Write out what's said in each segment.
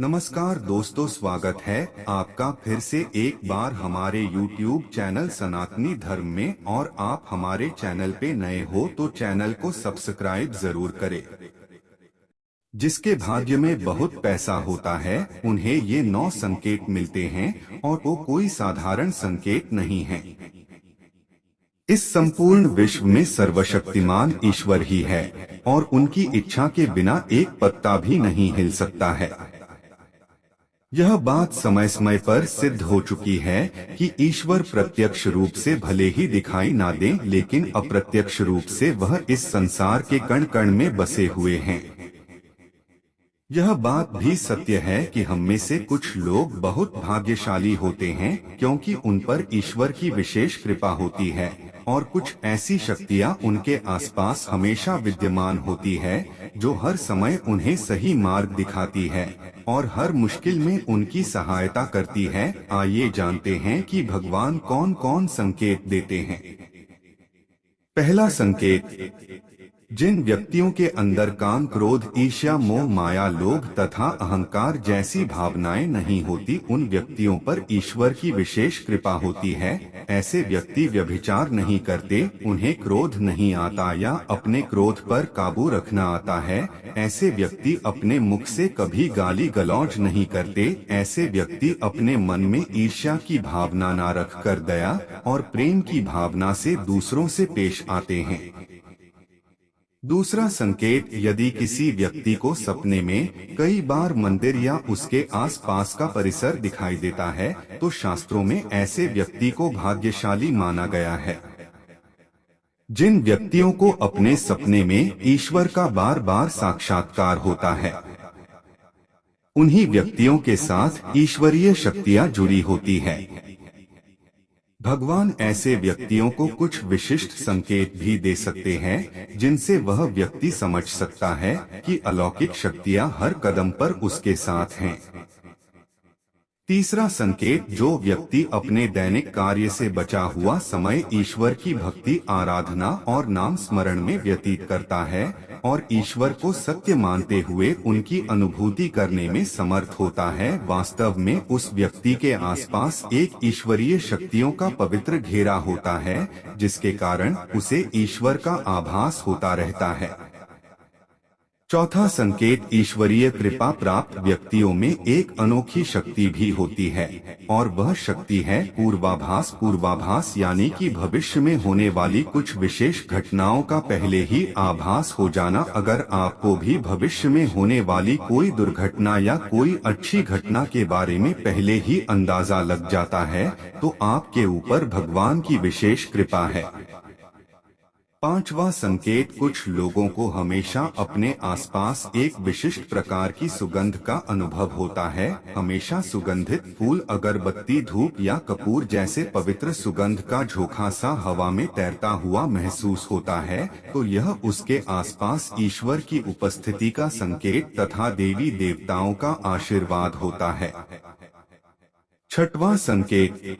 नमस्कार दोस्तों, स्वागत है आपका फिर से एक बार हमारे YouTube चैनल सनातनी धर्म में। और आप हमारे चैनल पे नए हो तो चैनल को सब्सक्राइब जरूर करें। जिसके भाग्य में बहुत पैसा होता है उन्हें ये 9 संकेत मिलते हैं और वो कोई साधारण संकेत नहीं है। इस संपूर्ण विश्व में सर्वशक्तिमान ईश्वर ही है और उनकी इच्छा के बिना एक पत्ता भी नहीं हिल सकता है। यह बात समय समय पर सिद्ध हो चुकी है कि ईश्वर प्रत्यक्ष रूप से भले ही दिखाई ना दे, लेकिन अप्रत्यक्ष रूप से वह इस संसार के कण कण में बसे हुए हैं। यह बात भी सत्य है कि हम में से कुछ लोग बहुत भाग्यशाली होते हैं क्योंकि उन पर ईश्वर की विशेष कृपा होती है और कुछ ऐसी शक्तियां उनके आसपास हमेशा विद्यमान होती है जो हर समय उन्हें सही मार्ग दिखाती है और हर मुश्किल में उनकी सहायता करती है। आइए जानते हैं कि भगवान कौन कौन संकेत देते हैं। पहला संकेत, जिन व्यक्तियों के अंदर काम, क्रोध, ईर्ष्या, मोह, माया, लोभ तथा अहंकार जैसी भावनाएं नहीं होती, उन व्यक्तियों पर ईश्वर की विशेष कृपा होती है। ऐसे व्यक्ति व्यभिचार नहीं करते, उन्हें क्रोध नहीं आता या अपने क्रोध पर काबू रखना आता है। ऐसे व्यक्ति अपने मुख से कभी गाली गलौज नहीं करते। ऐसे व्यक्ति अपने मन में ईर्ष्या की भावना न रखकर दया और प्रेम की भावना से दूसरों से पेश आते हैं। दूसरा संकेत, यदि किसी व्यक्ति को सपने में कई बार मंदिर या उसके आसपास का परिसर दिखाई देता है तो शास्त्रों में ऐसे व्यक्ति को भाग्यशाली माना गया है। जिन व्यक्तियों को अपने सपने में ईश्वर का बार बार साक्षात्कार होता है उन्हीं व्यक्तियों के साथ ईश्वरीय शक्तियां जुड़ी होती है। भगवान ऐसे व्यक्तियों को कुछ विशिष्ट संकेत भी दे सकते हैं जिनसे वह व्यक्ति समझ सकता है कि अलौकिक शक्तियां हर कदम पर उसके साथ हैं। तीसरा संकेत, जो व्यक्ति अपने दैनिक कार्य से बचा हुआ समय ईश्वर की भक्ति, आराधना और नाम स्मरण में व्यतीत करता है और ईश्वर को सत्य मानते हुए उनकी अनुभूति करने में समर्थ होता है, वास्तव में उस व्यक्ति के आसपास एक ईश्वरीय शक्तियों का पवित्र घेरा होता है जिसके कारण उसे ईश्वर का आभास होता रहता है। चौथा संकेत, ईश्वरीय कृपा प्राप्त व्यक्तियों में एक अनोखी शक्ति भी होती है और वह शक्ति है पूर्वाभास। पूर्वाभास यानी कि भविष्य में होने वाली कुछ विशेष घटनाओं का पहले ही आभास हो जाना। अगर आपको भी भविष्य में होने वाली कोई दुर्घटना या कोई अच्छी घटना के बारे में पहले ही अंदाजा लग जाता है तो आपके ऊपर भगवान की विशेष कृपा है। पांचवा संकेत, कुछ लोगों को हमेशा अपने आसपास एक विशिष्ट प्रकार की सुगंध का अनुभव होता है। हमेशा सुगंधित फूल, अगरबत्ती, धूप या कपूर जैसे पवित्र सुगंध का झोंका सा हवा में तैरता हुआ महसूस होता है तो यह उसके आसपास ईश्वर की उपस्थिति का संकेत तथा देवी देवताओं का आशीर्वाद होता है। छठवां संकेत,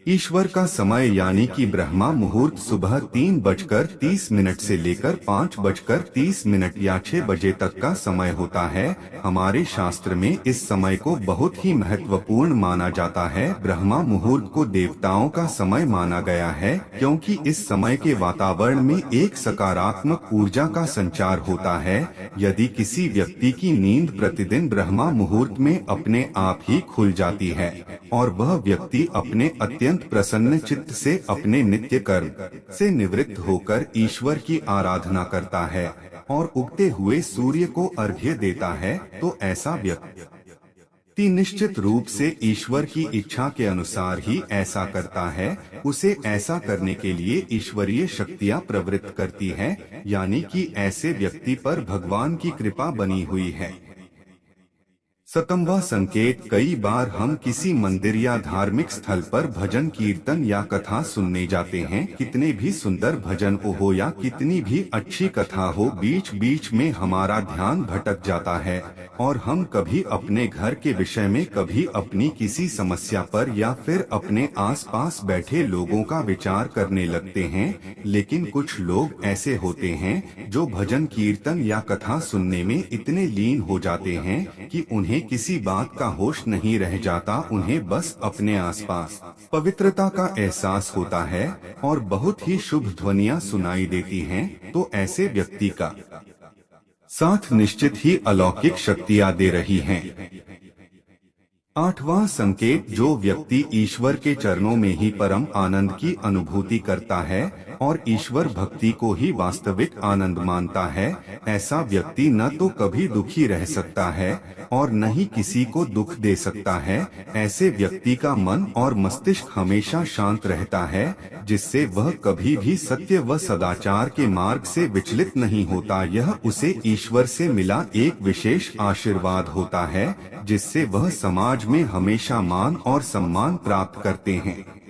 ईश्वर का समय यानी कि ब्रह्मा मुहूर्त सुबह 3:30 से लेकर 5:30 या 6 बजे तक का समय होता है। हमारे शास्त्र में इस समय को बहुत ही महत्वपूर्ण माना जाता है। ब्रह्मा मुहूर्त को देवताओं का समय माना गया है क्योंकि इस समय के वातावरण में एक सकारात्मक ऊर्जा का संचार होता है। यदि किसी व्यक्ति की नींद प्रतिदिन ब्रह्मा मुहूर्त में अपने आप ही खुल जाती है और वह व्यक्ति अपने अत्यंत प्रसन्न चित्त से अपने नित्य कर्म से निवृत्त होकर ईश्वर की आराधना करता है और उगते हुए सूर्य को अर्घ्य देता है तो ऐसा व्यक्ति निश्चित रूप से ईश्वर की इच्छा के अनुसार ही ऐसा करता है। उसे ऐसा करने के लिए ईश्वरीय शक्तियां प्रवृत्त करती हैं, यानी कि ऐसे व्यक्ति पर भगवान की कृपा बनी हुई है। सतम्वा संकेत, कई बार हम किसी मंदिर या धार्मिक स्थल पर भजन, कीर्तन या कथा सुनने जाते हैं। कितने भी सुंदर भजन हो या कितनी भी अच्छी कथा हो, बीच बीच में हमारा ध्यान भटक जाता है और हम कभी अपने घर के विषय में, कभी अपनी किसी समस्या पर या फिर अपने आसपास बैठे लोगों का विचार करने लगते हैं। लेकिन कुछ लोग ऐसे होते हैं जो भजन, कीर्तन या कथा सुनने में इतने लीन हो जाते हैं कि उन्हें किसी बात का होश नहीं रह जाता, उन्हें बस अपने आसपास पवित्रता का एहसास होता है और बहुत ही शुभ ध्वनियां सुनाई देती हैं, तो ऐसे व्यक्ति का साथ निश्चित ही अलौकिक शक्तियां दे रही हैं। आठवां संकेत, जो व्यक्ति ईश्वर के चरणों में ही परम आनंद की अनुभूति करता है और ईश्वर भक्ति को ही वास्तविक आनंद मानता है, ऐसा व्यक्ति न तो कभी दुखी रह सकता है और न ही किसी को दुख दे सकता है। ऐसे व्यक्ति का मन और मस्तिष्क हमेशा शांत रहता है, जिससे वह कभी भी सत्य व सदाचार के मार्ग से विचलित नहीं होता। यह उसे ईश्वर से मिला एक विशेष आशीर्वाद होता है, जिससे वह समाज में हमेशा मान और सम्मान प्राप्त करते हैं।